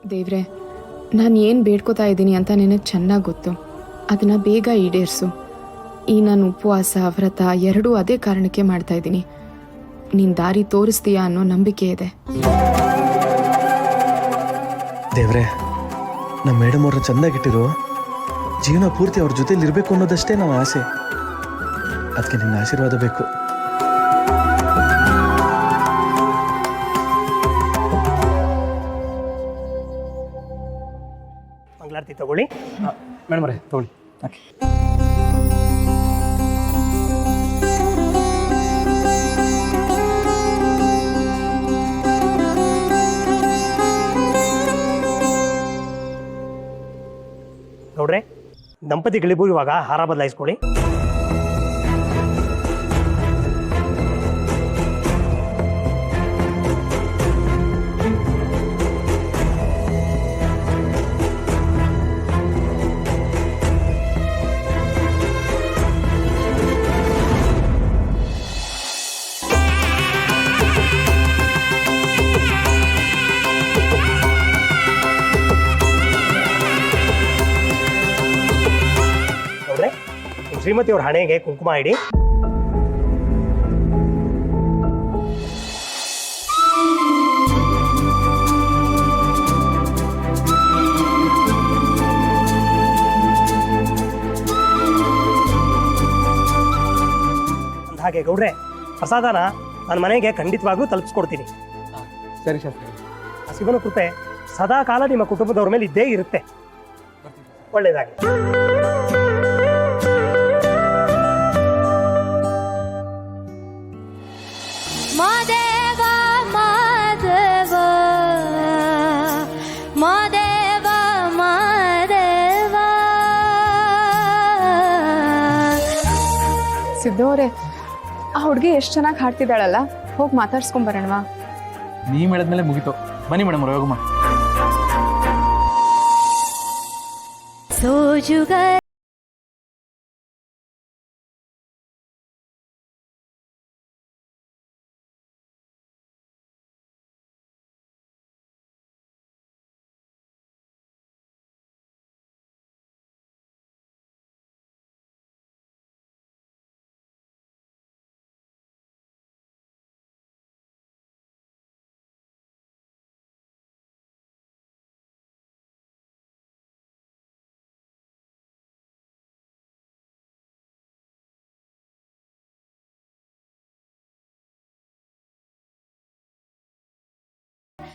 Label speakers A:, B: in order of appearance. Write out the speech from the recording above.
A: ದೇವ್ರೆ, ನಾನು ಏನು ಬೇಡ್ಕೋತಾ ಇದ್ದೀನಿ ಅಂತ ನಿನಗೆ ಚೆನ್ನಾಗಿ ಗೊತ್ತು. ಅದನ್ನು ಬೇಗ ಈಡೇರಿಸು. ಈ ನಾನು ಉಪವಾಸ ವ್ರತ ಎರಡೂ ಅದೇ ಕಾರಣಕ್ಕೆ ಮಾಡ್ತಾ ಇದ್ದೀನಿ. ನೀನು ದಾರಿ ತೋರಿಸ್ತೀಯಾ ಅನ್ನೋ ನಂಬಿಕೆ ಇದೆ.
B: ದೇವ್ರೆ, ನಮ್ಮ ಮೇಡಮ್ ಅವ್ರನ್ನ ಚೆನ್ನಾಗಿಟ್ಟಿರು. ಜೀವನ ಪೂರ್ತಿ ಅವ್ರ ಜೊತೆಲಿ ಇರಬೇಕು ಅನ್ನೋದಷ್ಟೇ ನನ್ನ ಆಸೆ. ಅದಕ್ಕೆ ನಿನ್ನ ಆಶೀರ್ವಾದ ಬೇಕು.
C: ಮಂಗಳಾರತಿ ತಗೊಳ್ಳಿ.
D: ಮೇಡಮ್ ಅವರೇ ತಗೊಳ್ಳಿ. ಓಕೆ.
C: ನೋಡ್ರೆ, ದಂಪತಿಗಳಿಗೂ ಇವಾಗ ಹಾರ ಬದಲಾಯಿಸ್ಕೊಳ್ಳಿ. ಶ್ರೀಮತಿ ಅವ್ರ ಹಣೆಗೆ ಕುಂಕುಮ ಇಡಿ. ಹಾಗೆ ಗೌಡ್ರೆ, ಪ್ರಸಾದನ ನನ್ನ ಮನೆಗೆ ಖಂಡಿತವಾಗ್ಲೂ ತಲುಪಿಸ್ಕೊಡ್ತೀನಿ.
D: ಸರಿ ಶಾಸ್ತ್ರಿ.
C: ಆ ಶಿವನ ಕೃಪೆ ಸದಾ ಕಾಲ ನಿಮ್ಮ ಕುಟುಂಬದವ್ರ ಮೇಲೆ ಇದ್ದೇ ಇರುತ್ತೆ. ಒಳ್ಳೇದಾಗಿ.
A: ಸಿದ್ದು ಅವರೇ, ಆ ಹುಡುಗಿ ಎಷ್ಟು ಚೆನ್ನಾಗಿ ಹಾಡ್ತಿದ್ದಾಳಲ್ಲ, ಹೋಗಿ ಮಾತಾಡ್ಸ್ಕೊಂಬರೋಣವಾ?
D: ನೀವು ಹೇಳಿದ್ಮೇಲೆ ಮುಗೀತು. ಬನ್ನಿ ಮೇಡಮ್ ಅವ್ರು, ಹೋಗಮ್ಮ.